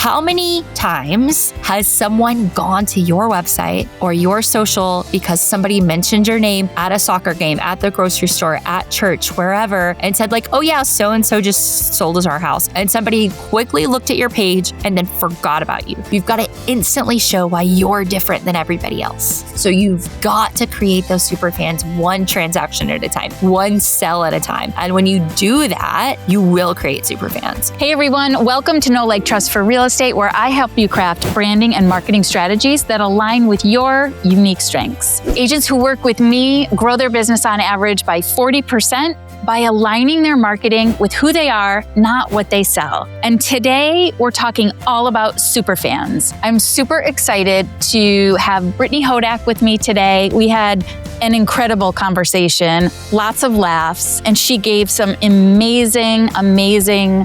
How many times has someone gone to your website or your social because somebody mentioned your name at a soccer game, at the grocery store, at church, wherever, and said like, oh yeah, so-and-so just sold us our house. And somebody quickly looked at your page and then forgot about you. You've got to instantly show why you're different than everybody else. So you've got to create those superfans one transaction at a time, one sell at a time. And when you do that, you will create superfans. Hey everyone, welcome to Know Like Trust for Real Estate, where I help you craft branding and marketing strategies that align with your unique strengths. Agents who work with me grow their business on average by 40% by aligning their marketing with who they are, not what they sell. And today we're talking all about superfans. I'm super excited to have Brittany Hodak with me today. We had an incredible conversation, lots of laughs, and she gave some amazing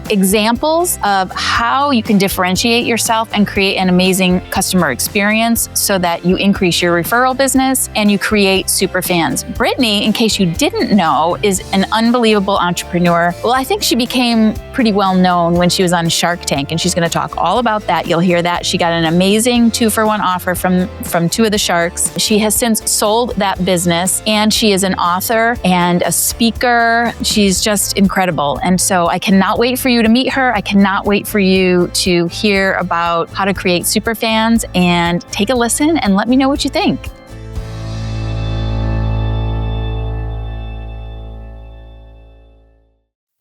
examples of how you can differentiate yourself and create an amazing customer experience so that you increase your referral business and you create superfans. Brittany, in case you didn't know, is an unbelievable entrepreneur. Well, I think she became pretty well known when she was on Shark Tank, and she's going to talk all about that. You'll hear that. She got an amazing 2-for-1 offer from two of the sharks. She has since sold that business, and she is an author and a speaker. She's just incredible. And so I cannot wait for you to meet her. I cannot wait for you to hear about how to create superfans, and take a listen and let me know what you think.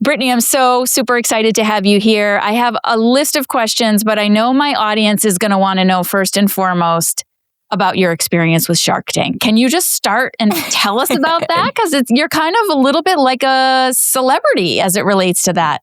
Brittany, I'm so super excited to have you here. I have a list of questions, but I know my audience is going to want to know first and foremost about your experience with Shark Tank. Can you just start and tell us about that? Because you're kind of a little bit like a celebrity as it relates to that.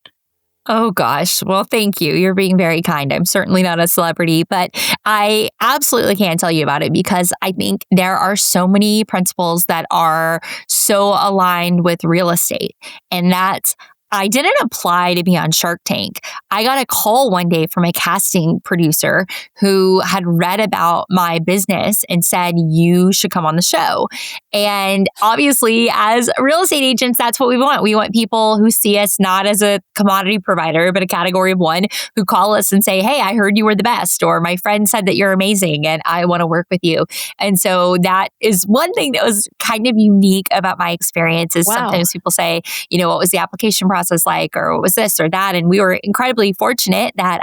Oh gosh. Well, thank you. You're being very kind. I'm certainly not a celebrity, but I absolutely can tell you about it because I think there are so many principles that are so aligned with real estate. And that's I didn't apply to be on Shark Tank. I got a call one day from a casting producer who had read about my business and said, you should come on the show. And obviously, as real estate agents, that's what we want. We want people who see us not as a commodity provider, but a category of one, who call us and say, hey, I heard you were the best, or my friend said that you're amazing and I want to work with you. And so that is one thing that was kind of unique about my experience is sometimes people say, you know, what was the application process like, or what was this or that? And we were incredibly fortunate that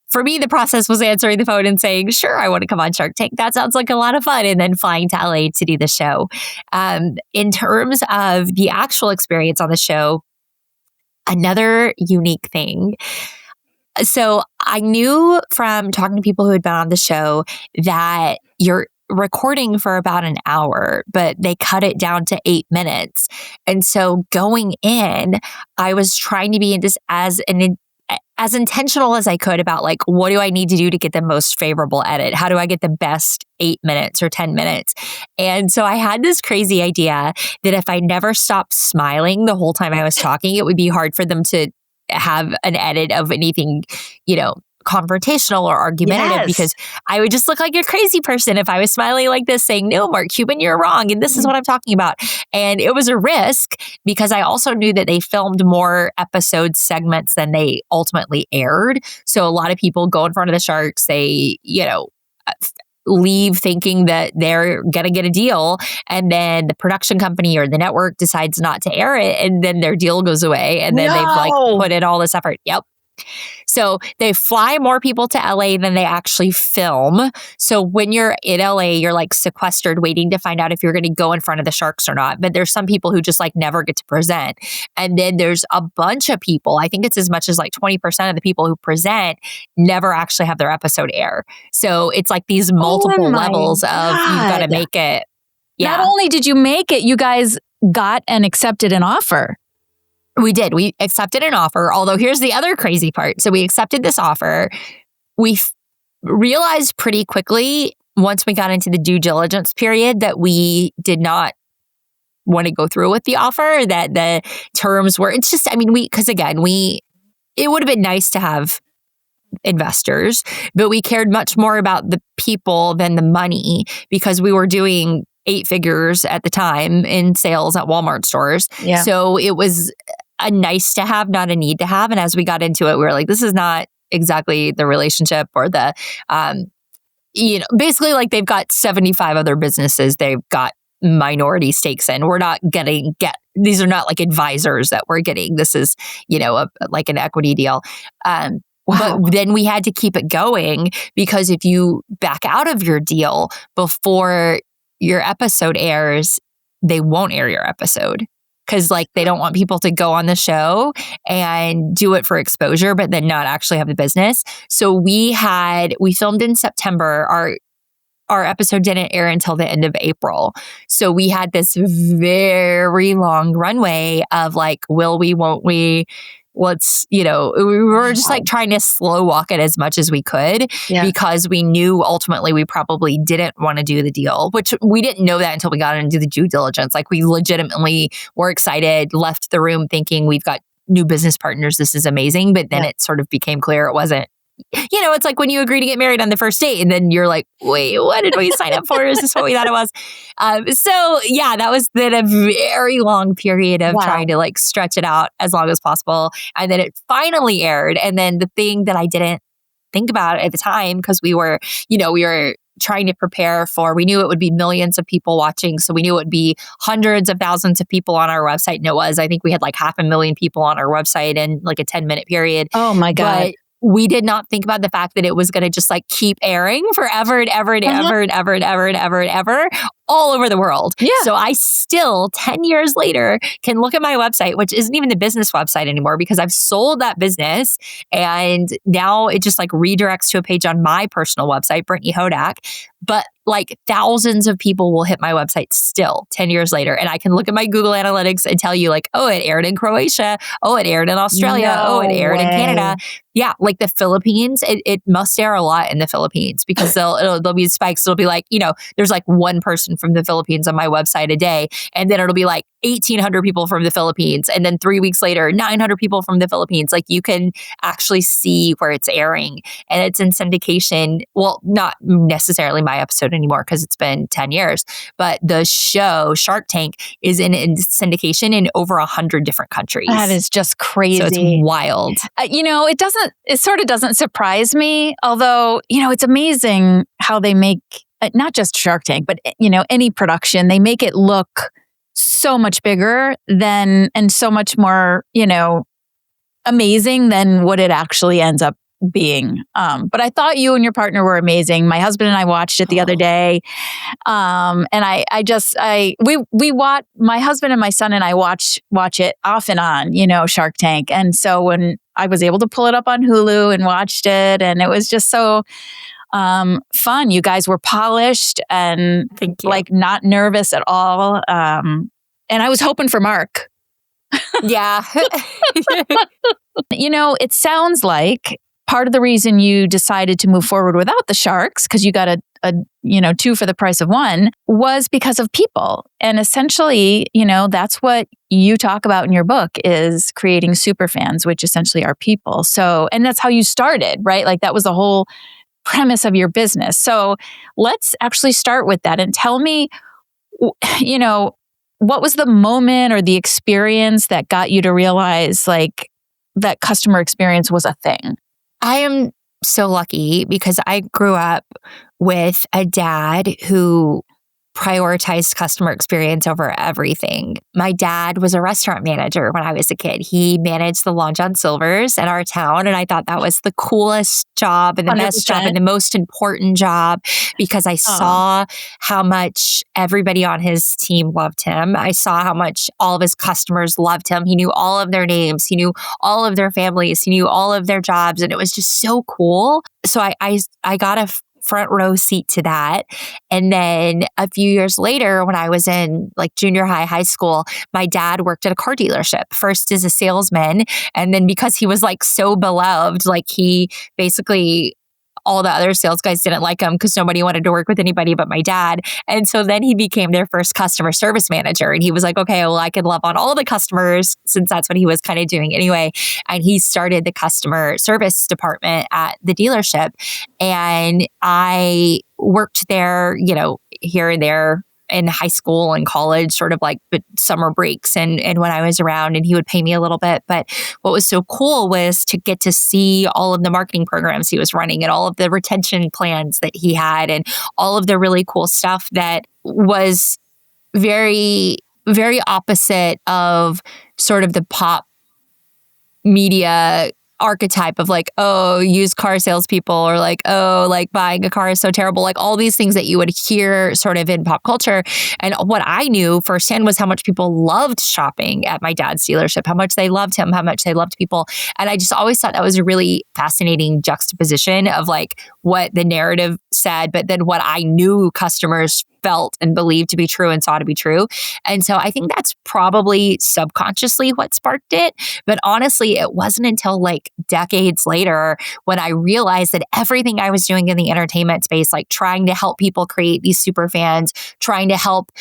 for me, the process was answering the phone and saying, sure, I want to come on Shark Tank. That sounds like a lot of fun. And then flying to LA to do the show. In terms of the actual experience on the show, another unique thing. So I knew from talking to people who had been on the show that you're recording for about an hour, but they cut it down to 8 minutes. And so going in, I was trying to be just as intentional as I could about like, what do I need to do to get the most favorable edit? How do I get the best 8 minutes or 10 minutes? And so I had this crazy idea that if I never stopped smiling the whole time I was talking, it would be hard for them to have an edit of anything, confrontational or argumentative, because I would just look like a crazy person if I was smiling like this saying, no, Mark Cuban, you're wrong. And this is what I'm talking about. And it was a risk because I also knew that they filmed more episode segments than they ultimately aired. So a lot of people go in front of the sharks, they, leave thinking that they're going to get a deal. And then the production company or the network decides not to air it. And then their deal goes away. And then they've put in all this effort. Yep. So they fly more people to LA than they actually film. So when you're in LA, you're like sequestered waiting to find out if you're going to go in front of the sharks or not. But there's some people who just like never get to present. And then there's a bunch of people, I think it's as much as like 20% of the people who present never actually have their episode air. So it's like these multiple levels of you've got to make it. Yeah. Not only did you make it, you guys got and accepted an offer. We did. We accepted an offer, although here's the other crazy part. So we accepted this offer. We realized pretty quickly once we got into the due diligence period that we did not want to go through with the offer, that the terms were, it's just, because again, it would have been nice to have investors, but we cared much more about the people than the money because we were doing 8 figures at the time in sales at Walmart stores. Yeah. So it was a nice to have, not a need to have. And as we got into it, we were like, this is not exactly the relationship or the, basically like they've got 75 other businesses they've got minority stakes in. We're not these are not like advisors that we're getting. This is, like an equity deal. Wow. But then we had to keep it going because if you back out of your deal before your episode airs, they won't air your episode. Because like they don't want people to go on the show and do it for exposure, but then not actually have the business. So we filmed in September. Our episode didn't air until the end of April. So we had this very long runway of like, will we, won't we? We were just like trying to slow walk it as much as we could because we knew ultimately we probably didn't want to do the deal, which we didn't know that until we got into the due diligence. Like we legitimately were excited, left the room thinking we've got new business partners. This is amazing. But then it sort of became clear it wasn't. It's like when you agree to get married on the first date and then you're like, wait, what did we sign up for? Is this what we thought it was? That was then a very long period of trying to like stretch it out as long as possible. And then it finally aired. And then the thing that I didn't think about at the time, because we were trying to prepare for, we knew it would be millions of people watching. So we knew it would be hundreds of thousands of people on our website. And it was, I think we had like 500,000 people on our website in like a 10-minute period. Oh my God. But we did not think about the fact that it was going to just like keep airing forever and ever and ever and ever and ever and ever and ever all over the world. Yeah. So I still 10 years later can look at my website, which isn't even the business website anymore because I've sold that business. And now it just like redirects to a page on my personal website, Brittany Hodak. But like thousands of people will hit my website still 10 years later. And I can look at my Google Analytics and tell you like, oh, it aired in Croatia. Oh, it aired in Australia. Oh, it aired in Canada. Yeah. Like the Philippines, it must air a lot in the Philippines because there'll be spikes. It'll be like, there's like one person from the Philippines on my website a day. And then it'll be like 1,800 people from the Philippines. And then 3 weeks later, 900 people from the Philippines. Like you can actually see where it's airing and it's in syndication. Well, not necessarily my episode anymore because it's been 10 years, but the show Shark Tank is in syndication in over 100 different countries. That is just crazy. So it's wild. It sort of doesn't surprise me, although, it's amazing how they make not just Shark Tank, but, any production, they make it look so much bigger and so much more, amazing than what it actually ends up being. But I thought you and your partner were amazing. My husband and I watched it the other day. And my husband and my son and I watch it off and on, Shark Tank. And so when I was able to pull it up on Hulu and watched it, and it was just so fun. You guys were polished and like not nervous at all. And I was hoping for Mark. Yeah. It sounds like part of the reason you decided to move forward without the sharks, because you got a two for the price of one, was because of people. And essentially, that's what you talk about in your book is creating superfans, which essentially are people. So, and that's how you started, right? Like that was the whole premise of your business. So let's actually start with that and tell me, what was the moment or the experience that got you to realize like that customer experience was a thing? I am so lucky because I grew up with a dad who prioritized customer experience over everything. My dad was a restaurant manager when I was a kid. He managed the Long John Silver's in our town, and I thought that was the coolest job and the 100%. Best job and the most important job because I saw how much everybody on his team loved him. I saw how much all of his customers loved him. He knew all of their names. He knew all of their families. He knew all of their jobs, and it was just so cool. So I got a front row seat to that. And then a few years later, when I was in like junior high school, my dad worked at a car dealership, first as a salesman. And then because he was like so beloved, like he basically, all the other sales guys didn't like him because nobody wanted to work with anybody but my dad. And so then he became their first customer service manager. And he was like, okay, well, I can love on all the customers since that's what he was kind of doing anyway. And he started the customer service department at the dealership. And I worked there, here and there in high school and college, sort of like summer breaks and when I was around, and he would pay me a little bit. But what was so cool was to get to see all of the marketing programs he was running and all of the retention plans that he had and all of the really cool stuff that was very, very opposite of sort of the pop media archetype of like, oh, used car salespeople, or like, oh, like buying a car is so terrible, like all these things that you would hear sort of in pop culture. And what I knew firsthand was how much people loved shopping at my dad's dealership, how much they loved him, how much they loved people. And I just always thought that was a really fascinating juxtaposition of like what the narrative said, but then what I knew customers felt and believed to be true and saw to be true. And so I think that's probably subconsciously what sparked it. But honestly, it wasn't until like decades later when I realized that everything I was doing in the entertainment space, like trying to help people create these super fans, trying to help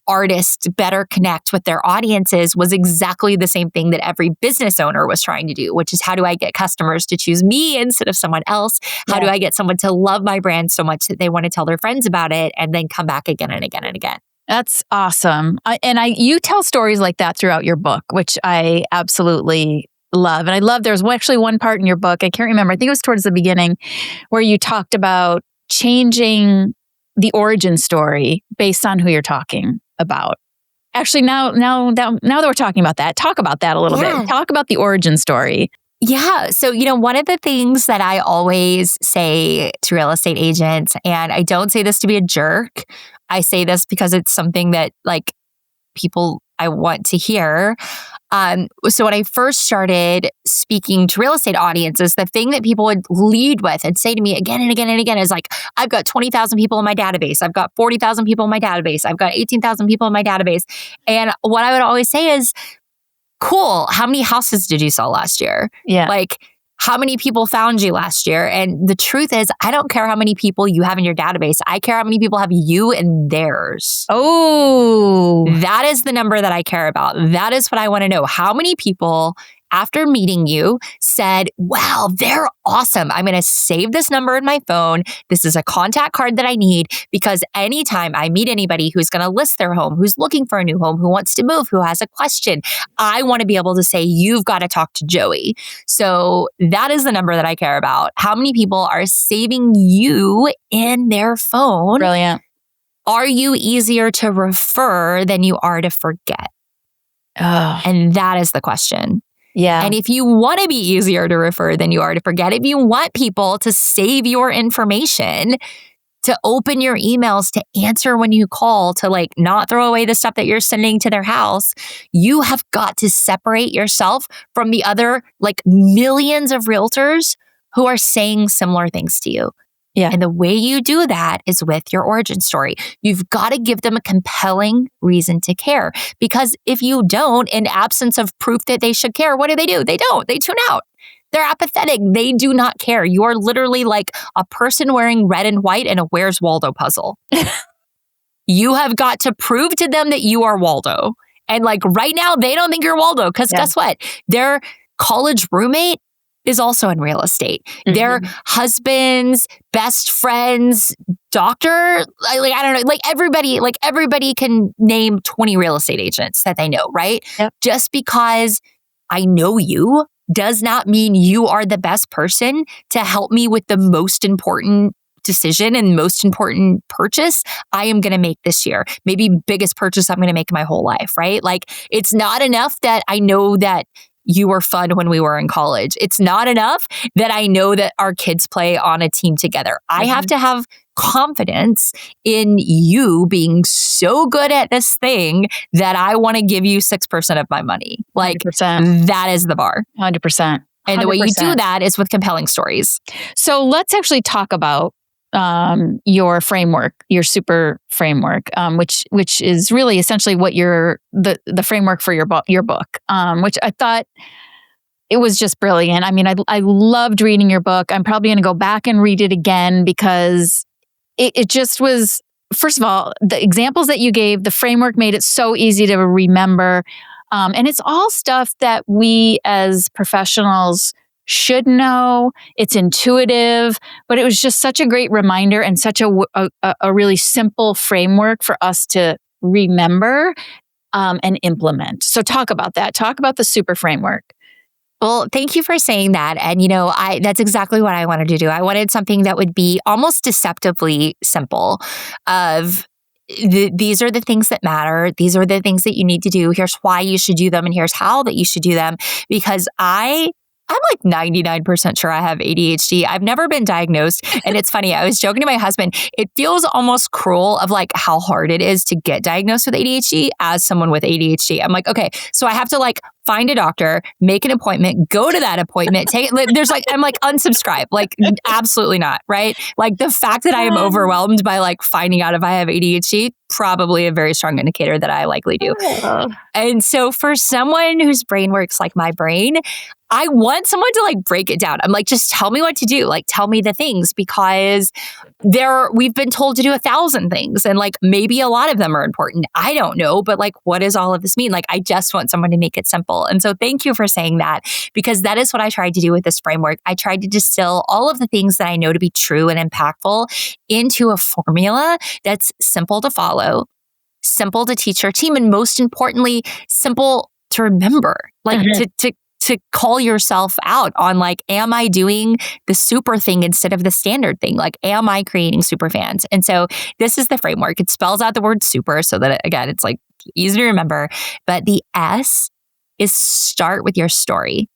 artists better connect with their audiences, was exactly the same thing that every business owner was trying to do, which is how do I get customers to choose me instead of someone else? How do I get someone to love my brand so much that they want to tell their friends about it and then come back again and again and again? That's awesome. You tell stories like that throughout your book, which I absolutely love. And I love, there's actually one part in your book, I can't remember, I think it was towards the beginning, where you talked about changing the origin story based on who you're talking about. Actually, now that we're talking about that, talk about that a little bit. Talk about the origin story. Yeah. So, one of the things that I always say to real estate agents, and I don't say this to be a jerk, I say this because it's something that like people I want to hear. So when I first started speaking to real estate audiences, the thing that people would lead with and say to me again and again and again is like, I've got 20,000 people in my database. I've got 40,000 people in my database. I've got 18,000 people in my database. And what I would always say is, cool, how many houses did you sell last year? Yeah. Like, how many people found you last year? And the truth is, I don't care how many people you have in your database. I care how many people have you and theirs. Oh. That is the number that I care about. That is what I want to know. How many people, after meeting you, said, wow, they're awesome. I'm going to save this number in my phone. This is a contact card that I need, because anytime I meet anybody who's going to list their home, who's looking for a new home, who wants to move, who has a question, I want to be able to say, you've got to talk to Joey. So that is the number that I care about. How many people are saving you in their phone? Brilliant. Are you easier to refer than you are to forget? Oh. And that is the question. Yeah. And if you want to be easier to refer than you are to forget, if you want people to save your information, to open your emails, to answer when you call, to like not throw away the stuff that you're sending to their house, you have got to separate yourself from the other like millions of realtors who are saying similar things to you. Yeah. And the way you do that is with your origin story. You've got to give them a compelling reason to care. Because if you don't, in absence of proof that they should care, what do? They don't. They tune out. They're apathetic. They do not care. You are literally like a person wearing red and white in a Where's Waldo puzzle. You have got to prove to them that you are Waldo. And like right now, they don't think you're Waldo, because guess what? Their college roommate is also in real estate. Mm-hmm. Their husband's best friend's doctor, like I don't know, like everybody can name 20 real estate agents that they know, right? Yep. Just because I know you does not mean you are the best person to help me with the most important decision and most important purchase I am going to make this year. Maybe biggest purchase I'm going to make my whole life, right? Like it's not enough that I know that you were fun when we were in college. It's not enough that I know that our kids play on a team together. I have to have confidence in you being so good at this thing that I want to give you 6% of my money. Like 100%. That is the bar. 100%. And the way you do that is with compelling stories. So let's actually talk about your framework, your super framework, which is really essentially what the framework for your book, which I thought it was just brilliant. I mean, I loved reading your book. I'm probably going to go back and read it again because it just was, first of all, the examples that you gave, the framework made it so easy to remember. And it's all stuff that we as professionals should know. It's intuitive, but it was just such a great reminder and such a really simple framework for us to remember and implement. So talk about that. Talk about the super framework. Well, thank you for saying that. And, that's exactly what I wanted to do. I wanted something that would be almost deceptively simple of these are the things that matter. These are the things that you need to do. Here's why you should do them. And here's how that you should do them. Because I'm like 99% sure I have ADHD. I've never been diagnosed. And it's funny, I was joking to my husband, it feels almost cruel of like how hard it is to get diagnosed with ADHD as someone with ADHD. I'm like, okay, so I have to like find a doctor, make an appointment, go to that appointment, I'm like unsubscribe, like absolutely not, right? Like the fact that I am overwhelmed by like finding out if I have ADHD, probably a very strong indicator that I likely do. And so for someone whose brain works like my brain, I want someone to like break it down. I'm like, just tell me what to do. Like, tell me the things because we've been told to do 1,000 things and like maybe a lot of them are important. I don't know, but like, what does all of this mean? Like, I just want someone to make it simple. And so thank you for saying that because that is what I tried to do with this framework. I tried to distill all of the things that I know to be true and impactful into a formula that's simple to follow, simple to teach your team, and most importantly, simple to remember, like to call yourself out on like, am I doing the super thing instead of the standard thing? Like, am I creating super fans? And so this is the framework. It spells out the word super so that, again, it's like easy to remember. But the S is start with your story.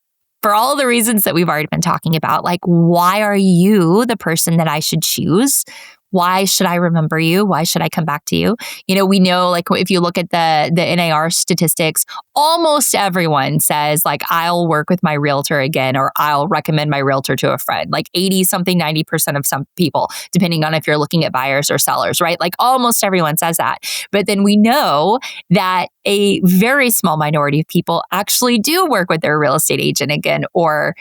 For all the reasons that we've already been talking about, like, why are you the person that I should choose? Why should I remember you? Why should I come back to you? We know, like, if you look at the NAR statistics, almost everyone says, like, I'll work with my realtor again, or I'll recommend my realtor to a friend. Like 80-something, 90% of some people, depending on if you're looking at buyers or sellers, right? Like almost everyone says that. But then we know that a very small minority of people actually do work with their real estate agent again, or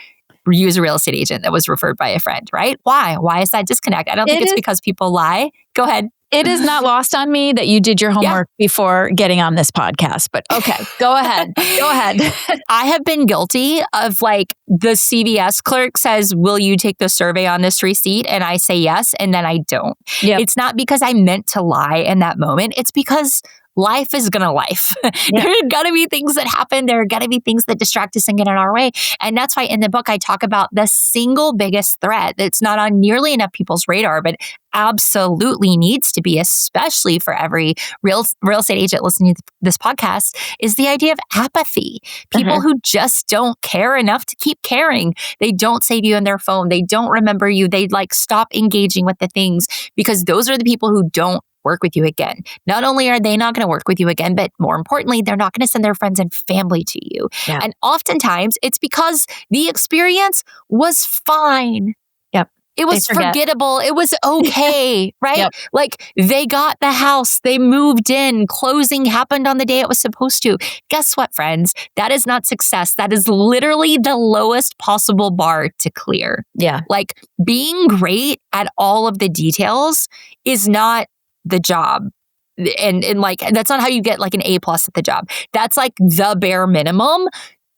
use a real estate agent that was referred by a friend, right? Why? Why is that disconnect? I don't think it's because people lie. Go ahead. It is not lost on me that you did your homework before getting on this podcast, but okay, go ahead. Go ahead. I have been guilty of like the CVS clerk says, will you take the survey on this receipt? And I say yes, and then I don't. Yep. It's not because I meant to lie in that moment. It's because life is going to life. There are going to be things that happen. There are going to be things that distract us and get in our way. And that's why in the book, I talk about the single biggest threat that's not on nearly enough people's radar, but absolutely needs to be, especially for every real estate agent listening to this podcast, is the idea of apathy. People who just don't care enough to keep caring. They don't save you in their phone. They don't remember you. They like stop engaging with the things because those are the people who don't work with you again. Not only are they not going to work with you again, but more importantly, they're not going to send their friends and family to you. Yeah. And oftentimes it's because the experience was fine. Yep. It was forgettable. It was okay, right? Yep. Like they got the house, they moved in, closing happened on the day it was supposed to. Guess what, friends? That is not success. That is literally the lowest possible bar to clear. Yeah. Like being great at all of the details is not the job. And like, that's not how you get like an A+ at the job. That's like the bare minimum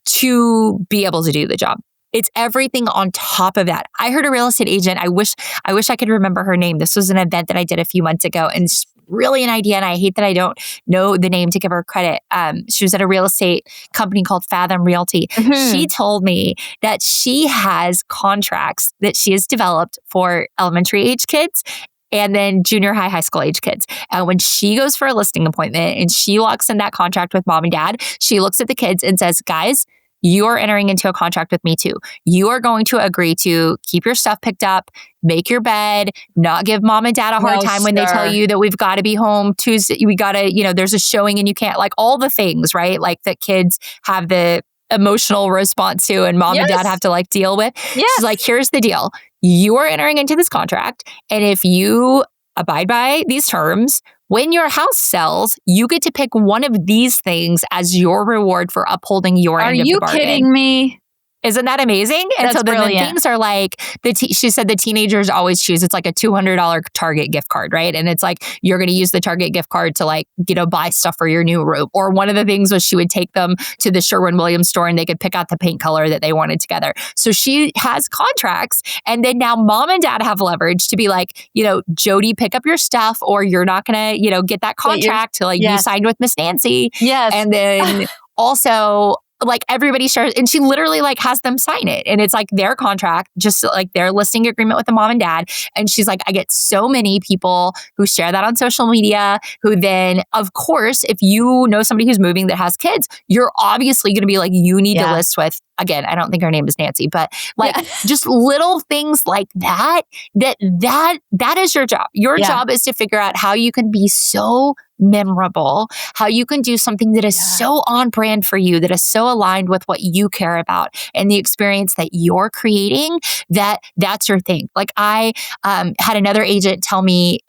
to be able to do the job. It's everything on top of that. I heard a real estate agent. I wish I could remember her name. This was an event that I did a few months ago, and it's really an idea. And I hate that I don't know the name to give her credit. She was at a real estate company called Fathom Realty. She told me that she has contracts that she has developed for elementary age kids and then junior high school age kids. And when she goes for a listing appointment and she locks in that contract with mom and dad, she looks at the kids and says, guys, you are entering into a contract with me too. You are going to agree to keep your stuff picked up, make your bed, not give mom and dad a hard time when they tell you that we've got to be home Tuesday. We got to, there's a showing and you can't, like all the things, right? Like that kids have the emotional response to and mom and dad have to like deal with. She's like, here's the deal. You are entering into this contract. And if you abide by these terms, when your house sells, you get to pick one of these things as your reward for upholding your end of the bargain. Are you kidding me? Isn't that amazing? And That's so then brilliant. the things are like, she said the teenagers always choose, it's like a $200 Target gift card, right? And it's like, you're going to use the Target gift card to like, buy stuff for your new room. Or one of the things was she would take them to the Sherwin-Williams store and they could pick out the paint color that they wanted together. So she has contracts. And then now mom and dad have leverage to be like, Jody, pick up your stuff or you're not going to, get that contract till like you signed with Miss Nancy. Yes. And then also like everybody shares, and she literally like has them sign it. And it's like their contract, just like their listing agreement with the mom and dad. And she's like, I get so many people who share that on social media, who then, of course, if you know somebody who's moving that has kids, you're obviously going to be like, you need to list with, again, I don't think her name is Nancy, but like just little things like that is your job. Your job is to figure out how you can be so memorable, how you can do something that is so on brand for you, that is so aligned with what you care about and the experience that you're creating, that's your thing. Like I had another agent tell me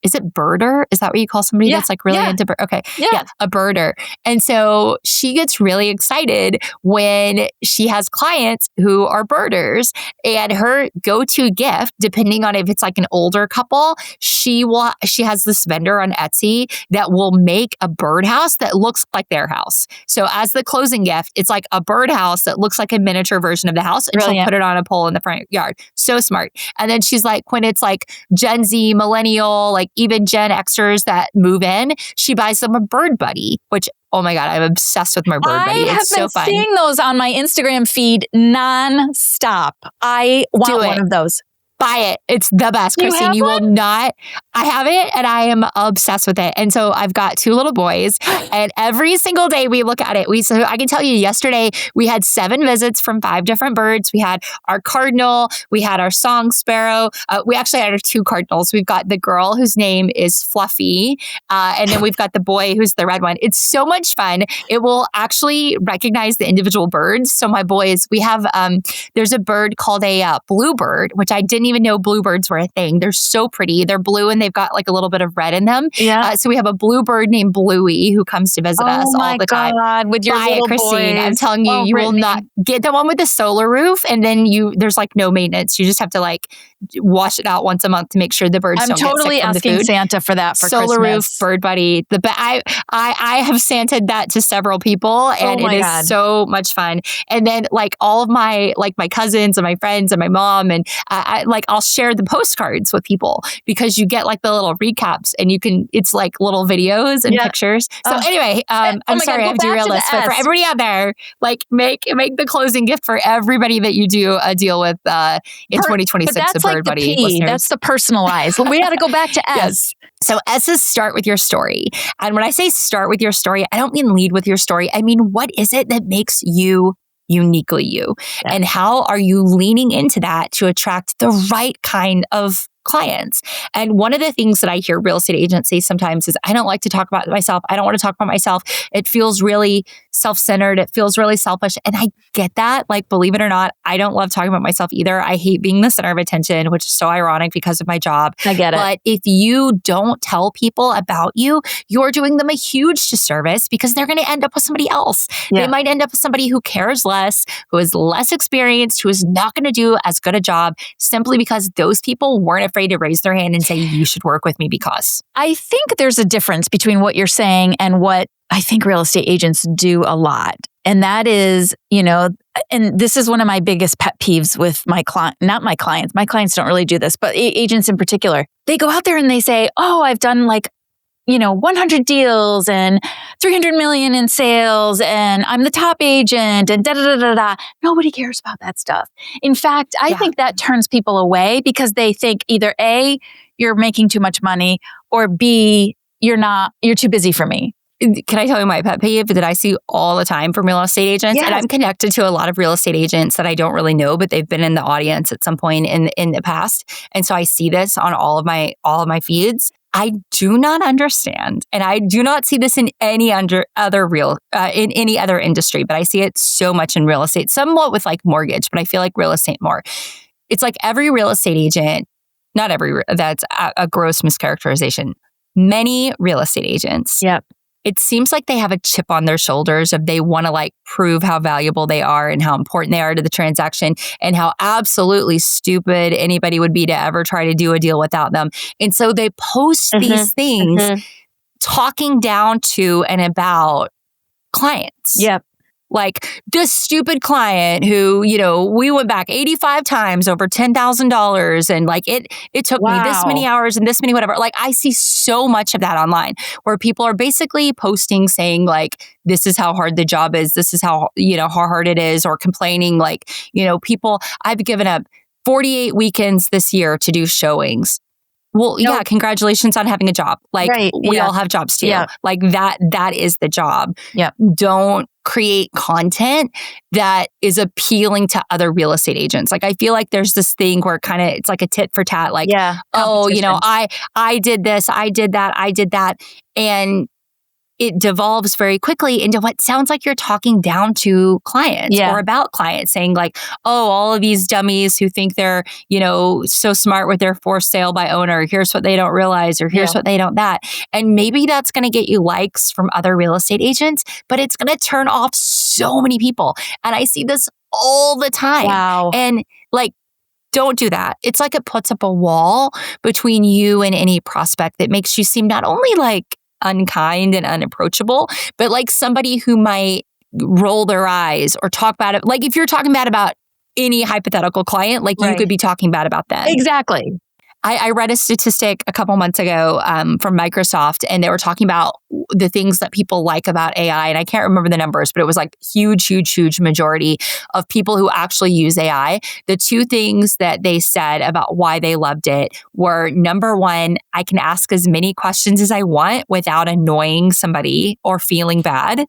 is it birder? Is that what you call somebody that's like really into bird? Okay. Yeah. A birder. And so she gets really excited when she has clients who are birders, and her go-to gift, depending on if it's like an older couple, she has this vendor on Etsy that will make a birdhouse that looks like their house. So as the closing gift, it's like a birdhouse that looks like a miniature version of the house, and she'll put it on a pole in the front yard. So smart. And then she's like, when it's like Gen Z, millennial, like even Gen Xers that move in, she buys them a bird buddy, which, oh my God, I'm obsessed with my bird buddy. It's so fun. I have been seeing those on my Instagram feed nonstop. I want one of those. Buy it. It's the best, Christine. You will not. I have it and I am obsessed with it. And so I've got 2 little boys, and every single day we look at it. So I can tell you, yesterday we had 7 visits from 5 different birds. We had our cardinal, we had our song sparrow. We actually had our 2 cardinals. We've got the girl whose name is Fluffy, and then we've got the boy who's the red one. It's so much fun. It will actually recognize the individual birds. So my boys, we have there's a bird called a bluebird, which I didn't even know bluebirds were a thing. They're so pretty. They're blue and they've got like a little bit of red in them. Yeah. So we have a bluebird named Bluey who comes to visit us all the time. Oh my God, with your little Christine. boys. I'm telling you, you will not get the one with the solar roof, and then there's like no maintenance. You just have to like wash it out once a month to make sure the birds don't get sick from the food. I'm totally asking Santa for that for solar Christmas. Roof, bird buddy. I have Santa'd that to several people, and it is so much fun. And then like all of my cousins and my friends and my mom, and I'll share the postcards with people, because you get like the little recaps, and it's like little videos and pictures. So anyway, I'm sorry I've derailed this, but for everybody out there, like make the closing gift for everybody that you do a deal with in 2026. But that's like the P. That's the personalized. We got to go back to S. Yes. So S is start with your story. And when I say start with your story, I don't mean lead with your story. I mean, what is it that makes you uniquely you? Yeah. And how are you leaning into that to attract the right kind of clients? And one of the things that I hear real estate agents say sometimes is, I don't like to talk about myself. I don't want to talk about myself. It feels really self-centered. It feels really selfish. And I get that. Like, believe it or not, I don't love talking about myself either. I hate being the center of attention, which is so ironic because of my job. I get it. But if you don't tell people about you, you're doing them a huge disservice, because they're going to end up with somebody else. Yeah. They might end up with somebody who cares less, who is less experienced, who is not going to do as good a job, simply because those people weren't afraid to raise their hand and say, you should work with me because. I think there's a difference between what you're saying and what I think real estate agents do a lot. And that is, and this is one of my biggest pet peeves with my client, not my clients. My clients don't really do this, but agents in particular. They go out there and they say, oh, I've done 100 deals and 300 million in sales, and I'm the top agent, and da da da da da. Nobody cares about that stuff. In fact, I think that turns people away, because they think either A, you're making too much money, or B, you're too busy for me. Can I tell you my pet peeve that I see all the time from real estate agents? Yes. And I'm connected to a lot of real estate agents that I don't really know, but they've been in the audience at some point in the past. And so I see this on all of my feeds. I do not understand, and I do not see this in any other industry, but I see it so much in real estate, somewhat with like mortgage, but I feel like real estate more. It's like every real estate agent, that's a gross mischaracterization. Many real estate agents it seems like they have a chip on their shoulders if they want to like prove how valuable they are and how important they are to the transaction and how absolutely stupid anybody would be to ever try to do a deal without them. And so they post these things talking down to and about clients. Yep. Like this stupid client who, we went back 85 times over $10,000 and like it took me this many hours and this many whatever. Like I see so much of that online where people are basically posting saying like, this is how hard the job is. This is how hard it is, or complaining like, people, I've given up 48 weekends this year to do showings. Well, yeah, congratulations on having a job. Like we all have jobs too. Yeah. Like that is the job. Yeah. Don't create content that is appealing to other real estate agents. Like I feel like there's this thing where it's like a tit for tat. Like, I did this, I did that. And it devolves very quickly into what sounds like you're talking down to clients or about clients, saying like, oh, all of these dummies who think they're, so smart with their for sale by owner. Here's what they don't realize, or here's what they don't that. And maybe that's going to get you likes from other real estate agents, but it's going to turn off so many people. And I see this all the time. Wow. And like, don't do that. It's like it puts up a wall between you and any prospect that makes you seem not only like unkind and unapproachable, but like somebody who might roll their eyes or talk bad. Like if you're talking bad about any hypothetical client, like you could be talking bad about them. Exactly. I read a statistic a couple months ago from Microsoft, and they were talking about the things that people like about AI. And I can't remember the numbers, but it was like huge majority of people who actually use AI. The two things that they said about why they loved it were, number one, I can ask as many questions as I want without annoying somebody or feeling bad.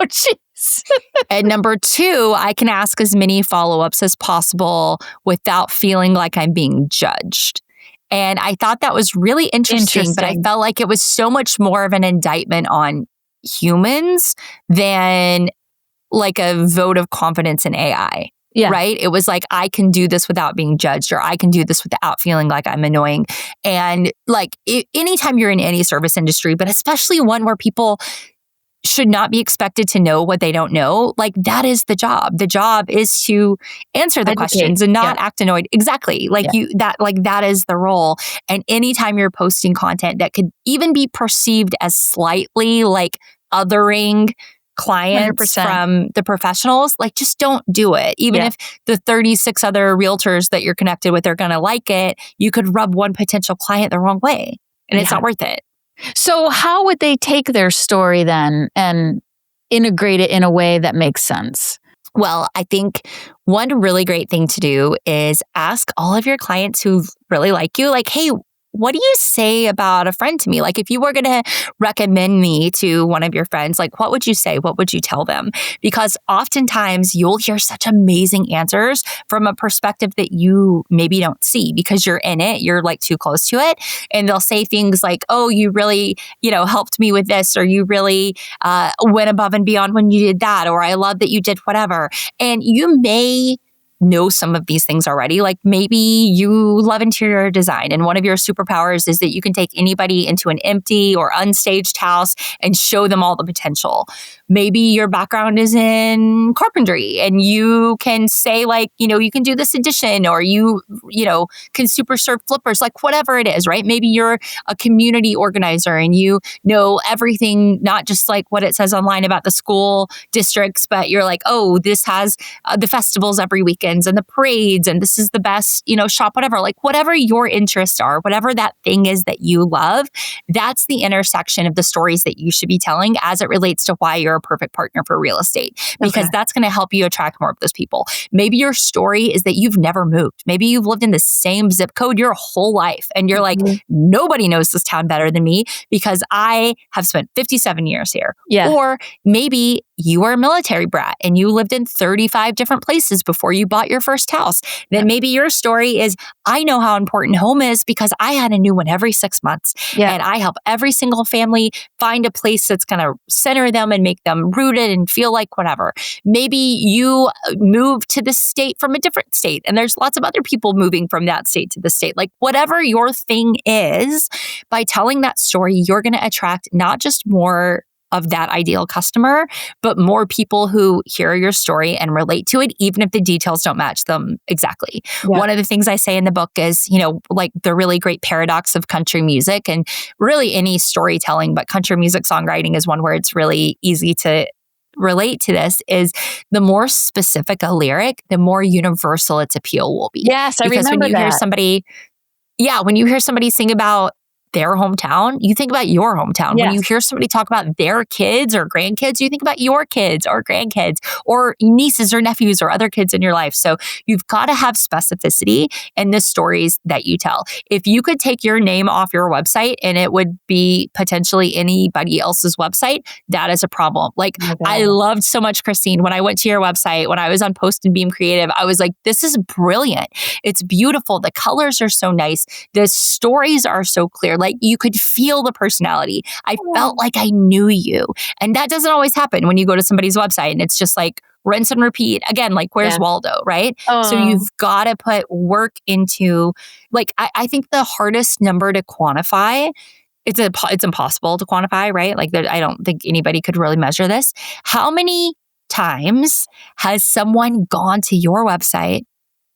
Oh, jeez. And number two, I can ask as many follow-ups as possible without feeling like I'm being judged. And I thought that was really interesting, but I felt like it was so much more of an indictment on humans than like a vote of confidence in AI. Yeah. Right? It was like, I can do this without being judged, or I can do this without feeling like I'm annoying. And like anytime you're in any service industry, but especially one where people should not be expected to know what they don't know, like that is the job. The job is to answer the questions and not act annoyed. Exactly. Like that is the role. And anytime you're posting content that could even be perceived as slightly like othering clients 100%. from the professionals, like just don't do it. Even if the 36 other realtors that you're connected with are going to like it, you could rub one potential client the wrong way, and it's not worth it. So how would they take their story then and integrate it in a way that makes sense? Well, I think one really great thing to do is ask all of your clients who really like you, like, hey, what do you say about a friend to me? Like if you were going to recommend me to one of your friends, like what would you say? What would you tell them? Because oftentimes you'll hear such amazing answers from a perspective that you maybe don't see because you're in it. You're like too close to it. And they'll say things like, oh, you really, helped me with this, or you really went above and beyond when you did that, or I love that you did whatever. And you may know some of these things already. Like maybe you love interior design and one of your superpowers is that you can take anybody into an empty or unstaged house and show them all the potential. Maybe your background is in carpentry and you can say like, you can do this addition, or you can super serve flippers, like whatever it is, right? Maybe you're a community organizer and you know everything, not just like what it says online about the school districts, but you're like, oh, this has the festivals every weekend and the parades, and this is the best, shop, whatever, like whatever your interests are, whatever that thing is that you love, that's the intersection of the stories that you should be telling as it relates to why you're a perfect partner for real estate, because that's going to help you attract more of those people. Maybe your story is that you've never moved. Maybe you've lived in the same zip code your whole life. And you're like, nobody knows this town better than me because I have spent 57 years here. Yeah. Or maybe you are a military brat and you lived in 35 different places before you bought your first house. Then maybe your story is, I know how important home is because I had a new one every 6 months. Yeah. And I help every single family find a place that's going to center them and make them rooted and feel like whatever. Maybe you moved to the state from a different state and there's lots of other people moving from that state to the state. Like whatever your thing is, by telling that story, you're going to attract not just more of that ideal customer, but more people who hear your story and relate to it, even if the details don't match them exactly. Yeah. One of the things I say in the book is, like the really great paradox of country music and really any storytelling, but country music songwriting is one where it's really easy to relate to this, is the more specific a lyric, the more universal its appeal will be. Yes, I remember that. When you hear somebody sing about their hometown, you think about your hometown. Yes. When you hear somebody talk about their kids or grandkids, you think about your kids or grandkids or nieces or nephews or other kids in your life. So you've got to have specificity in the stories that you tell. If you could take your name off your website and it would be potentially anybody else's website, that is a problem. Like, I loved so much, Christine, when I went to your website, when I was on Post and Beam Creative, I was like, this is brilliant. It's beautiful. The colors are so nice. The stories are so clear. Like, you could feel the personality. I felt like I knew you. And that doesn't always happen when you go to somebody's website and it's just like rinse and repeat. Again, like, where's Waldo, right? So you've got to put work into, like, I think the hardest number to quantify, it's impossible to quantify, right? Like, I don't think anybody could really measure this. How many times has someone gone to your website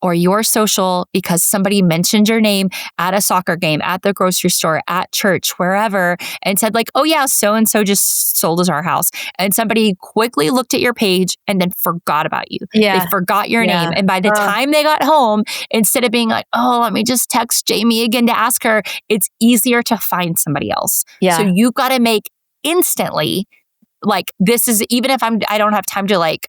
or your social because somebody mentioned your name at a soccer game, at the grocery store, at church, wherever, and said like, oh yeah, so-and-so just sold us our house. And somebody quickly looked at your page and then forgot about you. Yeah. They forgot your name. And by the time they got home, instead of being like, oh, let me just text Jamie again to ask her, it's easier to find somebody else. Yeah. So you've got to make instantly, like, this is, even if I don't have time to like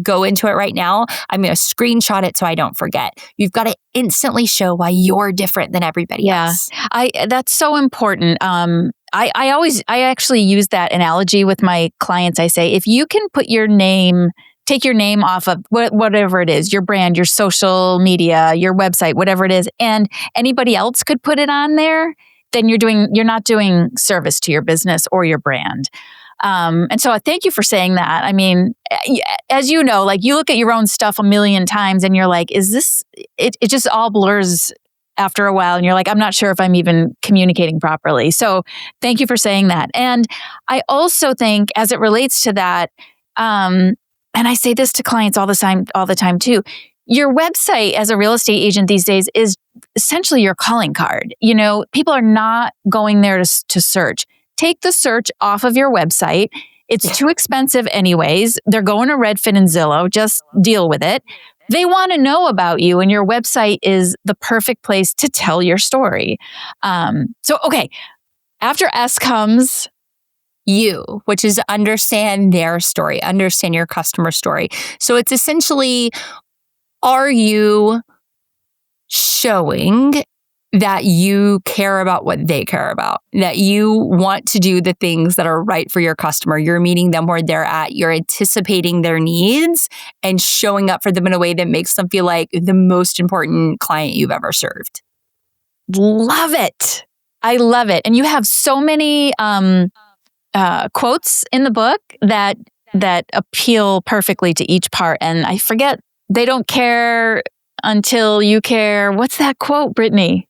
go into it right now, I'm going to screenshot it so I don't forget. You've got to instantly show why you're different than everybody else. That's so important. I actually use that analogy with my clients. I say, if you can take your name off of whatever it is, your brand, your social media, your website, whatever it is, and anybody else could put it on there, then you're not doing service to your business or your brand. And so I thank you for saying that. I mean, as you know, like, you look at your own stuff a million times and you're like, is this, it just all blurs after a while. And you're like, I'm not sure if I'm even communicating properly. So thank you for saying that. And I also think, as it relates to that, and I say this to clients all the time too, your website as a real estate agent these days is essentially your calling card. People are not going there to search. Take the search off of your website. It's too expensive anyways. They're going to Redfin and Zillow. Just deal with it. They want to know about you, and your website is the perfect place to tell your story. Okay. After S comes you, which is understand their story, understand your customer story. So it's essentially, are you showing that you care about what they care about, that you want to do the things that are right for your customer? You're meeting them where they're at. You're anticipating their needs and showing up for them in a way that makes them feel like the most important client you've ever served. Love it. I love it. And you have so many quotes in the book that appeal perfectly to each part. And I forget, they don't care until you care. What's that quote, Brittany?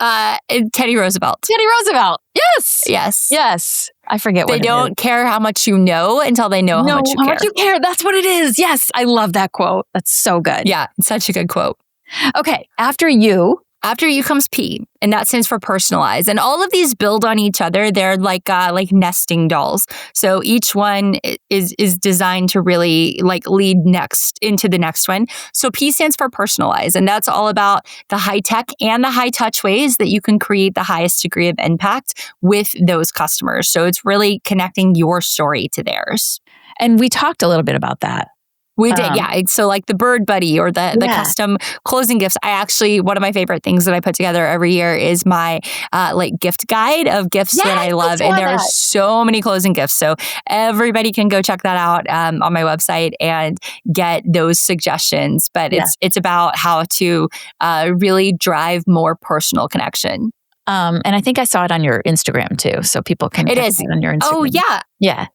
Teddy Roosevelt. Teddy Roosevelt. Yes. Yes. Yes. I forget what they don't care how much you know until they know how much you care. How much you care. That's what it is. Yes. I love that quote. That's so good. Yeah. It's such a good quote. Okay. After you comes P, and that stands for personalize. And all of these build on each other. They're like nesting dolls. So each one is designed to really like lead next into the next one. So P stands for personalize. And that's all about the high tech and the high touch ways that you can create the highest degree of impact with those customers. So it's really connecting your story to theirs. And we talked a little bit about that. We did, yeah. So like the bird buddy or the custom closing gifts. One of my favorite things that I put together every year is my like gift guide of gifts that I love. And there are so many closing gifts. So everybody can go check that out on my website and get those suggestions. But it's about how to really drive more personal connection. And I think I saw it on your Instagram too. So people can it is on your Instagram. Oh, yeah. Yeah.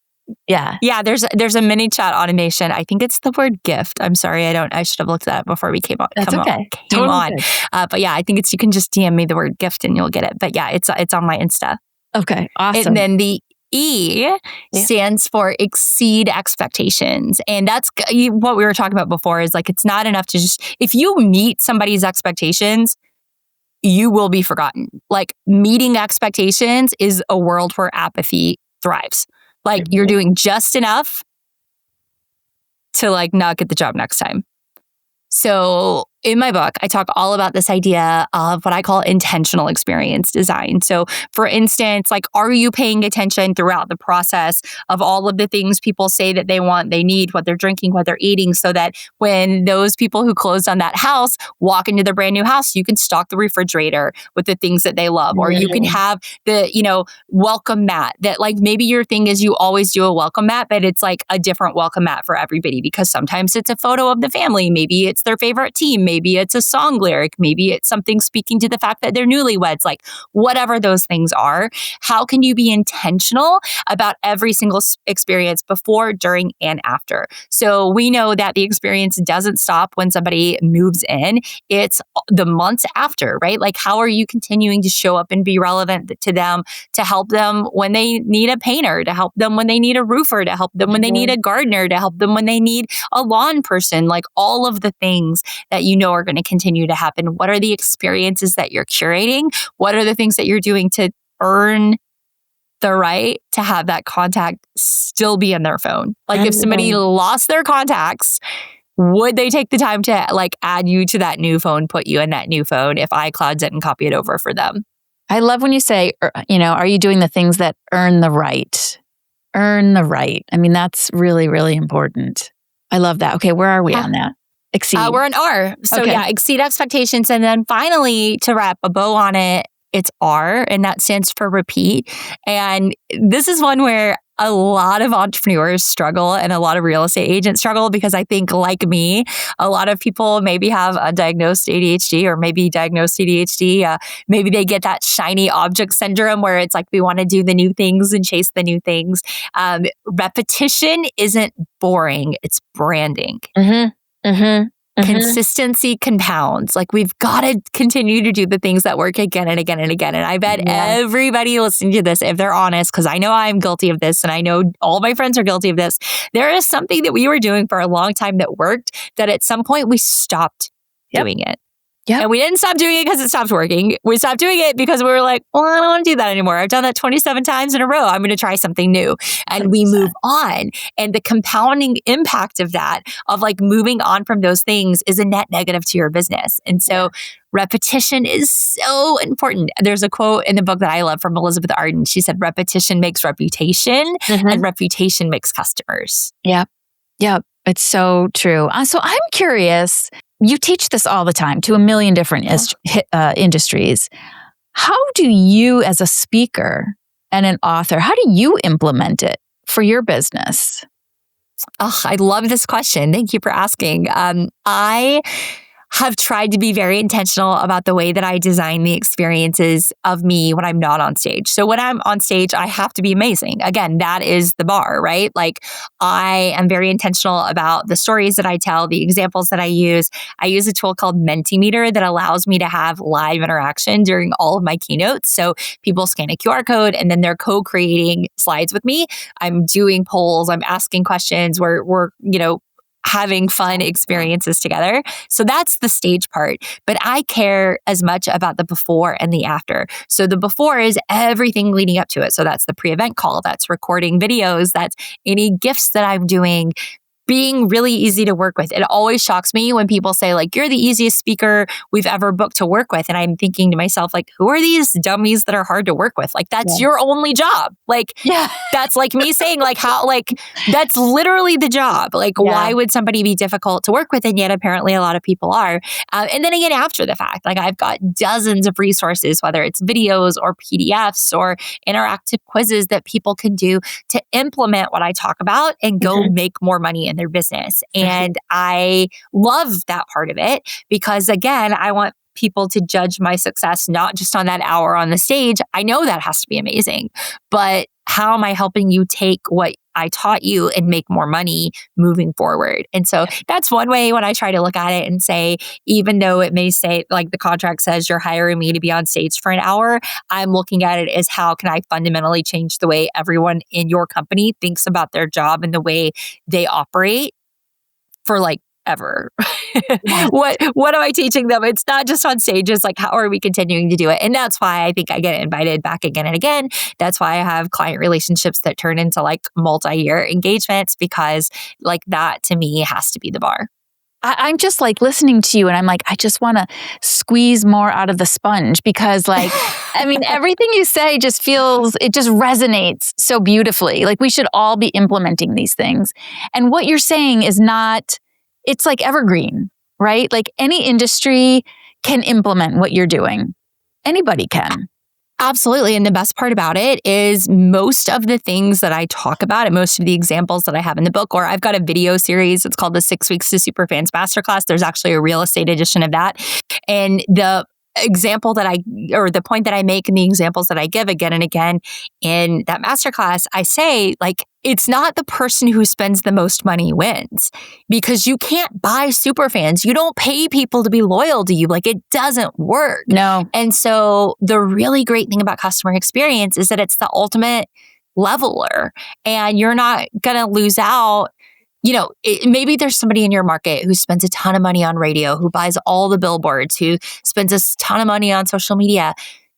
Yeah. Yeah, there's a mini chat automation. I think it's the word gift. I'm sorry, I should have looked at that before we came on. That's okay. Came on. But yeah, I think you can just DM me the word gift and you'll get it. But yeah, it's on my Insta. Okay. Awesome. And then the E stands for exceed expectations. And that's what we were talking about before is like, it's not enough to just, if you meet somebody's expectations, you will be forgotten. Like meeting expectations is a world where apathy thrives. Like you're doing just enough to like not get the job next time. So in my book, I talk all about this idea of what I call intentional experience design. So for instance, like, are you paying attention throughout the process of all of the things people say that they want, they need, what they're drinking, what they're eating, so that when those people who closed on that house walk into their brand new house, you can stock the refrigerator with the things that they love, or you can have the, welcome mat that like maybe your thing is you always do a welcome mat, but it's like a different welcome mat for everybody because sometimes it's a photo of the family. Maybe it's their favorite team. Maybe it's a song lyric. Maybe it's something speaking to the fact that they're newlyweds, like whatever those things are. How can you be intentional about every single experience before, during, and after? So we know that the experience doesn't stop when somebody moves in. It's the months after, right? Like, how are you continuing to show up and be relevant to them, to help them when they need a painter, to help them when they need a roofer, to help them when they need a gardener, to help them when they need a lawn person, like all of the things that are going to continue to happen. What are the experiences that you're curating? What are the things that you're doing to earn the right to have that contact still be in their phone? Like if somebody lost their contacts, would they take the time to like add you to that new phone, put you in that new phone if iCloud didn't copy it over for them? I love when you say, are you doing the things that earn the right? Earn the right. I mean, that's really, really important. I love that. Okay, where are we on that? Exceed. We're an R. So exceed expectations. And then finally, to wrap a bow on it, it's R, and that stands for repeat. And this is one where a lot of entrepreneurs struggle and a lot of real estate agents struggle because I think, like me, a lot of people maybe have undiagnosed ADHD or maybe diagnosed ADHD. Maybe they get that shiny object syndrome where it's like we want to do the new things and chase the new things. Repetition isn't boring. It's branding. Consistency compounds. Like we've got to continue to do the things that work again and again and again. And I bet everybody listening to this, if they're honest, because I know I'm guilty of this and I know all my friends are guilty of this, there is something that we were doing for a long time that worked that at some point we stopped doing it. And we didn't stop doing it because it stopped working. We stopped doing it because we were like, well, I don't want to do that anymore. I've done that 27 times in a row. I'm going to try something new. And 100%. We move on. And the compounding impact of that, of like moving on from those things, is a net negative to your business. And so repetition is so important. There's a quote in the book that I love from Elizabeth Arden. She said, repetition makes reputation and reputation makes customers. Yep. It's so true. So I'm curious, you teach this all the time to a million different industries. How do you, as a speaker and an author, how do you implement it for your business? Oh, I love this question. Thank you for asking. I have tried to be very intentional about the way that I design the experiences of me when I'm not on stage. So when I'm on stage, I have to be amazing. Again, that is the bar, right? Like I am very intentional about the stories that I tell, the examples that I use. I use a tool called Mentimeter that allows me to have live interaction during all of my keynotes. So people scan a QR code and then they're co-creating slides with me. I'm doing polls. I'm asking questions. We're having fun experiences together. So that's the stage part. But I care as much about the before and the after. So the before is everything leading up to it. So that's the pre-event call, that's recording videos, that's any gifts that I'm doing, being really easy to work with. It always shocks me when people say like, you're the easiest speaker we've ever booked to work with. And I'm thinking to myself, like, who are these dummies that are hard to work with? Like, that's your only job. Like, that's like me saying like, how, like, that's literally the job. Like, why would somebody be difficult to work with? And yet apparently a lot of people are. And then again, after the fact, like I've got dozens of resources, whether it's videos or PDFs or interactive quizzes that people can do to implement what I talk about and go make more money in their business. And I love that part of it because again, I want people to judge my success, not just on that hour on the stage. I know that has to be amazing, but how am I helping you take what I taught you and make more money moving forward? And so that's one way when I try to look at it and say, even though it may say, like the contract says you're hiring me to be on stage for an hour, I'm looking at it as how can I fundamentally change the way everyone in your company thinks about their job and the way they operate for like ever. What am I teaching them? It's not just on stage. It's like, how are we continuing to do it? And that's why I think I get invited back again and again. That's why I have client relationships that turn into like multi-year engagements, because like that to me has to be the bar. I'm just like listening to you and I'm like, I just want to squeeze more out of the sponge, because like, I mean, everything you say just feels, it just resonates so beautifully. Like we should all be implementing these things. And what you're saying is not, it's like evergreen, right? Like any industry can implement what you're doing. Anybody can. Absolutely. And the best part about it is most of the things that I talk about and most of the examples that I have in the book, or I've got a video series, it's called the 6 Weeks to Superfans Masterclass. There's actually a real estate edition of that. And the example that the point that I make and the examples that I give again and again in that masterclass, I say, like, it's not the person who spends the most money wins, because you can't buy superfans. You don't pay people to be loyal to you. Like, it doesn't work. No. And so the really great thing about customer experience is that it's the ultimate leveler, and you're not going to lose out. You know, maybe there's somebody in your market who spends a ton of money on radio, who buys all the billboards, who spends a ton of money on social media.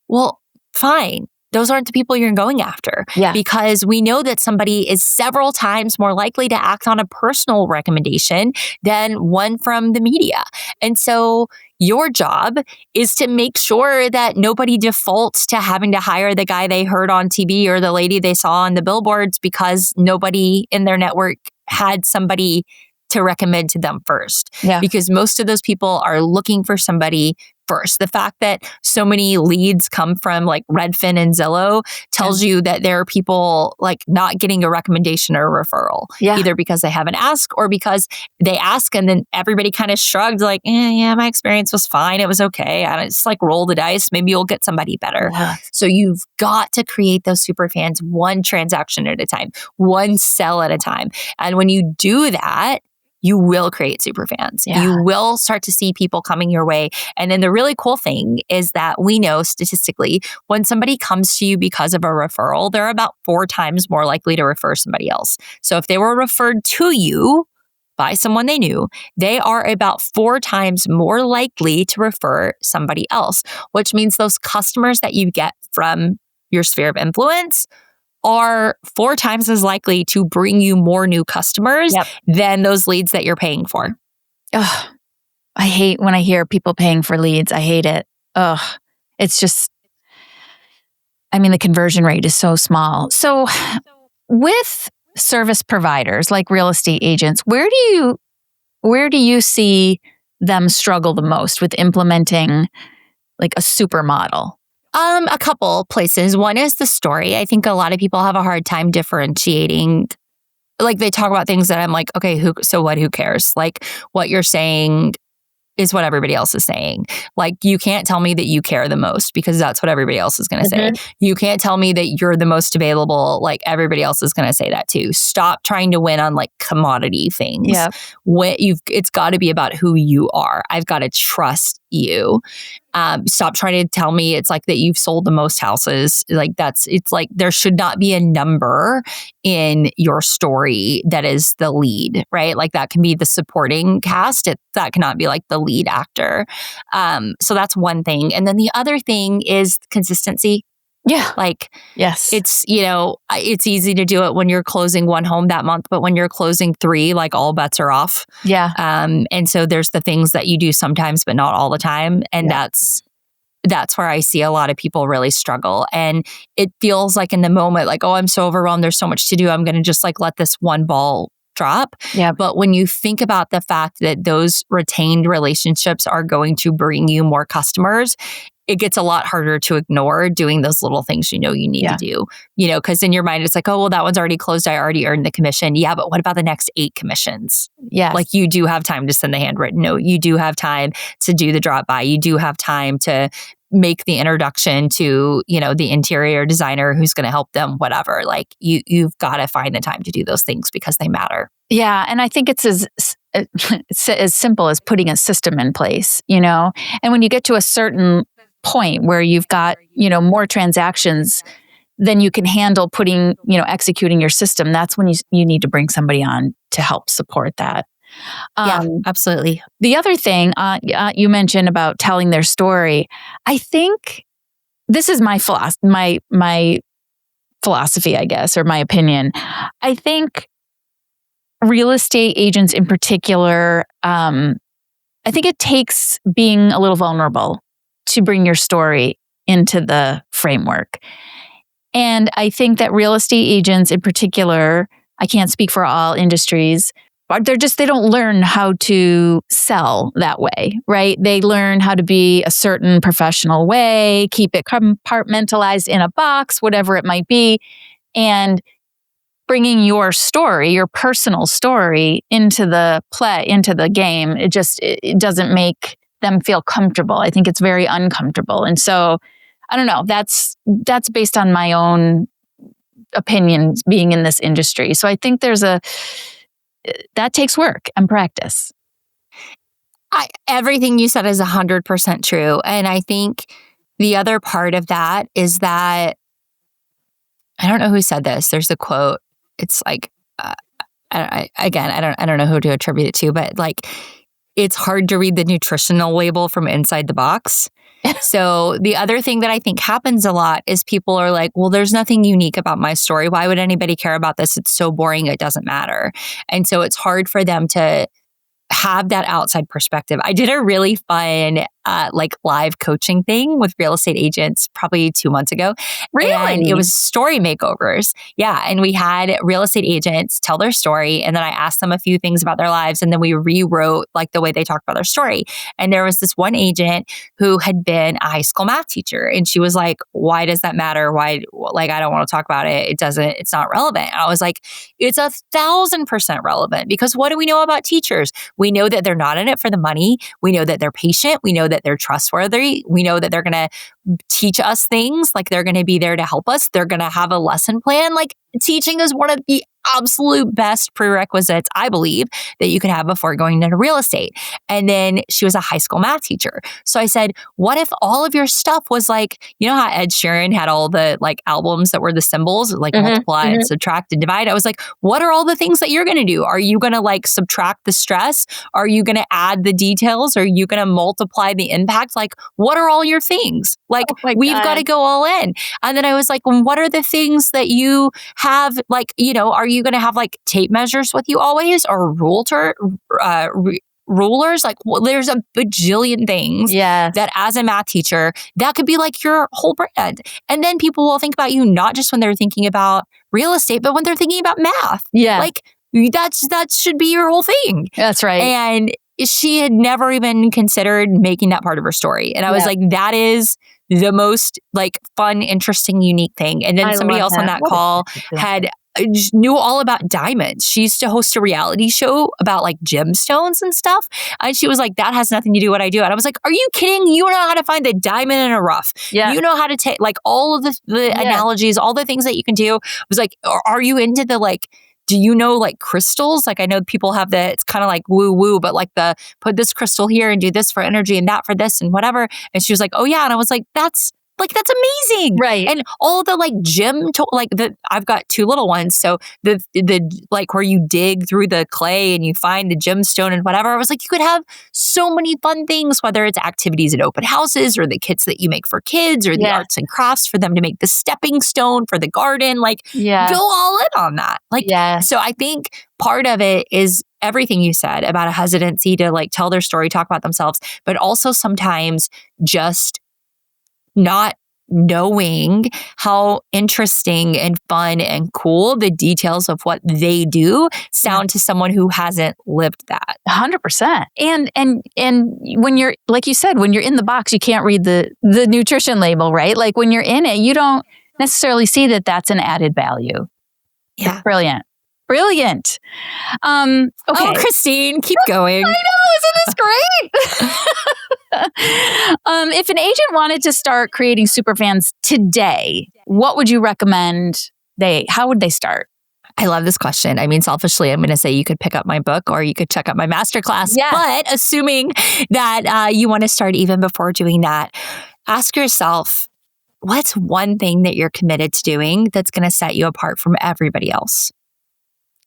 Well, fine. Those aren't the people you're going after, because we know that somebody is several times more likely to act on a personal recommendation than one from the media. And so your job is to make sure that nobody defaults to having to hire the guy they heard on TV or the lady they saw on the billboards because nobody in their network had somebody to recommend to them first. Because most of those people are looking for somebody first. The fact that so many leads come from like Redfin and Zillow tells you that there are people like not getting a recommendation or a referral, either because they haven't asked or because they ask and then everybody kind of shrugged like, yeah, my experience was fine. It was okay. And it's like roll the dice. Maybe you'll get somebody better. So you've got to create those super fans one transaction at a time, one sell at a time. And when you do that, you will create superfans. You will start to see people coming your way. And then the really cool thing is that we know statistically, when somebody comes to you because of a referral, they're about 4 times more likely to refer somebody else. So if they were referred to you by someone they knew, they are about 4 times more likely to refer somebody else, which means those customers that you get from your sphere of influence are 4 times as likely to bring you more new customers than those leads that you're paying for. Ugh, I hate when I hear people paying for leads. I hate it. Ugh, it's just, I mean, the conversion rate is so small. So with service providers like real estate agents, where do you see them struggle the most with implementing like a supermodel? A couple places. One is the story. I think a lot of people have a hard time differentiating. Like they talk about things that I'm like, okay, so what? Who cares? Like what you're saying is what everybody else is saying. Like you can't tell me that you care the most because that's what everybody else is going to say. You can't tell me that you're the most available. Like everybody else is going to say that too. Stop trying to win on like commodity things. It's got to be about who you are. I've got to trust you. Stop trying to tell me it's like that you've sold the most houses. Like it's like there should not be a number in your story that is the lead, right? Like that can be the supporting cast. That cannot be like the lead actor. So that's one thing. And then the other thing is consistency. Like, it's, it's easy to do it when you're closing 1 home that month, but when you're closing 3, like all bets are off. And so there's the things that you do sometimes, but not all the time. And that's where I see a lot of people really struggle. And it feels like in the moment, like, oh, I'm so overwhelmed. There's so much to do. I'm going to just like let this one ball drop. But when you think about the fact that those retained relationships are going to bring you more customers, it gets a lot harder to ignore doing those little things you need to do, because in your mind, it's like, oh, well, that one's already closed. I already earned the commission. Yeah, but what about the next 8 commissions? Yes. Like you do have time to send the handwritten note. You do have time to do the drop by. You do have time to make the introduction to, the interior designer who's going to help them, whatever. Like you've got to find the time to do those things because they matter. Yeah. And I think it's as simple as putting a system in place, and when you get to a certain point where you've got, more transactions than you can handle executing your system, that's when you need to bring somebody on to help support that. Yeah, absolutely. The other thing you mentioned about telling their story, I think this is my philosophy, I guess, or my opinion. I think real estate agents in particular, I think it takes being a little vulnerable to bring your story into the framework. And I think that real estate agents in particular, I can't speak for all industries, but they don't learn how to sell that way, right? They learn how to be a certain professional way, keep it compartmentalized in a box, whatever it might be. And bringing your story, your personal story into the game, it doesn't make them feel comfortable. I think it's very uncomfortable. And so, I don't know, that's based on my own opinions being in this industry. So I think that takes work and practice. Everything you said is 100% true. And I think the other part of that is that, I don't know who said this. There's a quote. It's like, I don't know who to attribute it to, but like, it's hard to read the nutritional label from inside the box. So the other thing that I think happens a lot is people are like, well, there's nothing unique about my story. Why would anybody care about this? It's so boring. It doesn't matter. And so it's hard for them to have that outside perspective. I did a really fun live coaching thing with real estate agents probably 2 months ago. Really? And it was story makeovers. Yeah. And we had real estate agents tell their story. And then I asked them a few things about their lives. And then we rewrote like the way they talked about their story. And there was this one agent who had been a high school math teacher. And she was like, why does that matter? Why, I don't want to talk about it. It's not relevant. And I was like, it's 1,000% relevant, because what do we know about teachers? We know that they're not in it for the money. We know that they're patient. We know that they're trustworthy. We know that they're going to teach us things. Like they're going to be there to help us. They're going to have a lesson plan. Like teaching is one of the absolute best prerequisites, I believe, that you can have before going into real estate. And then she was a high school math teacher. So I said, what if all of your stuff was like, you know how Ed Sheeran had all the like albums that were the symbols, like multiply and subtract and divide? I was like, what are all the things that you're going to do? Are you going to like subtract the stress? Are you going to add the details? Are you going to multiply the impact? Like, what are all your things? Like, we've got to go all in. And then I was like, well, what are the things that you have? Like, are you going to have like tape measures with you always, or rulers? Like, there's a bajillion things that as a math teacher, that could be like your whole brand. And then people will think about you not just when they're thinking about real estate, but when they're thinking about math. Yeah. Like that should be your whole thing. That's right. And she had never even considered making that part of her story. And I was like, that is the most like fun, interesting, unique thing. And then somebody else on that call just knew all about diamonds. She used to host a reality show about like gemstones and stuff. And she was like, that has nothing to do with what I do. And I was like, are you kidding? You know how to find the diamond in a rough. Yeah. You know how to take like all of the analogies, all the things that you can do. I was like, are you into the like, do you know like crystals? Like I know people have it's kind of like woo woo, but like put this crystal here and do this for energy and that for this and whatever. And she was like, oh yeah. And I was like, that's amazing. Right. And all the like I've got 2 little ones. So the like where you dig through the clay and you find the gemstone and whatever. I was like, you could have so many fun things, whether it's activities at open houses or the kits that you make for kids or the arts and crafts for them to make the stepping stone for the garden. Like go all in on that. Like, so I think part of it is everything you said about a hesitancy to like tell their story, talk about themselves, but also sometimes just not knowing how interesting and fun and cool the details of what they do sound to someone who hasn't lived that. 100%. And when you're, like you said, when you're in the box, you can't read the nutrition label, right? Like when you're in it, you don't necessarily see that that's an added value. Yeah. It's brilliant. Brilliant. Okay. Oh, Christine, keep going. I know, isn't this great? If an agent wanted to start creating superfans today, what would you recommend how would they start? I love this question. I mean, selfishly, I'm going to say you could pick up my book or you could check out my masterclass. Yes. But assuming that you want to start even before doing that, ask yourself, what's one thing that you're committed to doing that's going to set you apart from everybody else?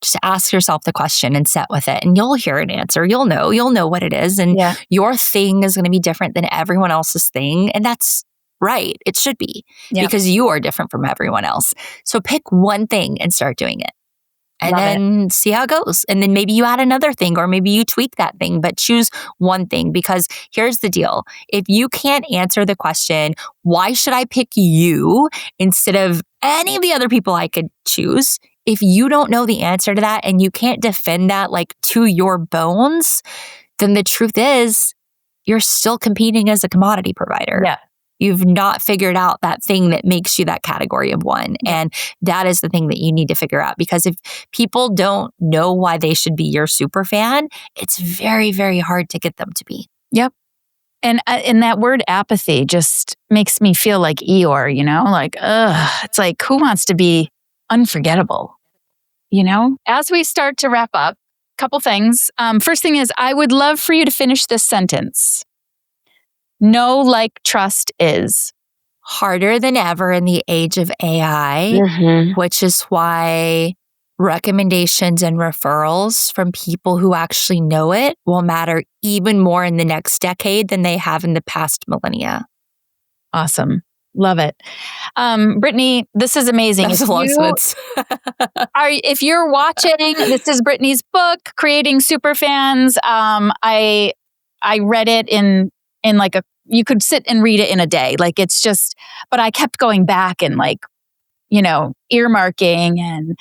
Just ask yourself the question and sit with it, and you'll hear an answer. You'll know what it is. And your thing is going to be different than everyone else's thing. And that's right. It should be because you are different from everyone else. So pick one thing and start doing it. And then see how it goes. And then maybe you add another thing or maybe you tweak that thing, but choose one thing, because here's the deal. If you can't answer the question, why should I pick you instead of any of the other people I could choose? If you don't know the answer to that and you can't defend that like to your bones, then the truth is you're still competing as a commodity provider. Yeah. You've not figured out that thing that makes you that category of one. And that is the thing that you need to figure out. Because if people don't know why they should be your super fan, it's very, very hard to get them to be. Yep. And that word apathy just makes me feel like Eeyore, like, it's like, who wants to be unforgettable? As we start to wrap up, a couple things. First thing is, I would love for you to finish this sentence. Know, like, trust is harder than ever in the age of AI, which is why recommendations and referrals from people who actually know it will matter even more in the next decade than they have in the past millennia. Awesome. Love it. Brittany, this is amazing. That was a long sentence. If you're watching, this is Brittany's book, Creating Superfans. I read it in like you could sit and read it in a day. Like it's just, but I kept going back and like, earmarking, and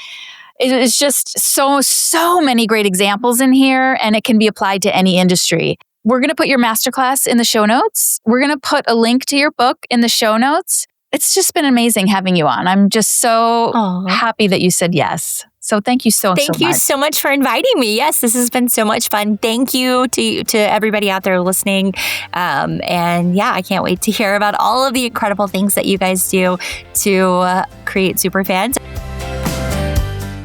it's just so many great examples in here, and it can be applied to any industry. We're going to put your masterclass in the show notes. We're going to put a link to your book in the show notes. It's just been amazing having you on. I'm just so happy that you said yes. So thank you so much. Thank you so much for inviting me. Yes, this has been so much fun. Thank you to everybody out there listening. And yeah, I can't wait to hear about all of the incredible things that you guys do to create superfans.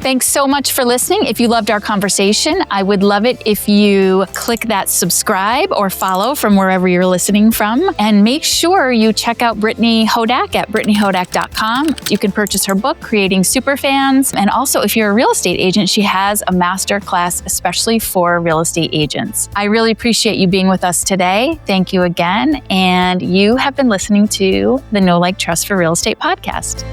Thanks so much for listening. If you loved our conversation, I would love it if you click that subscribe or follow from wherever you're listening from. And make sure you check out Brittany Hodak at BrittanyHodak.com. You can purchase her book, Creating Superfans. And also, if you're a real estate agent, she has a masterclass especially for real estate agents. I really appreciate you being with us today. Thank you again. And you have been listening to the Know, Like, Trust for Real Estate podcast.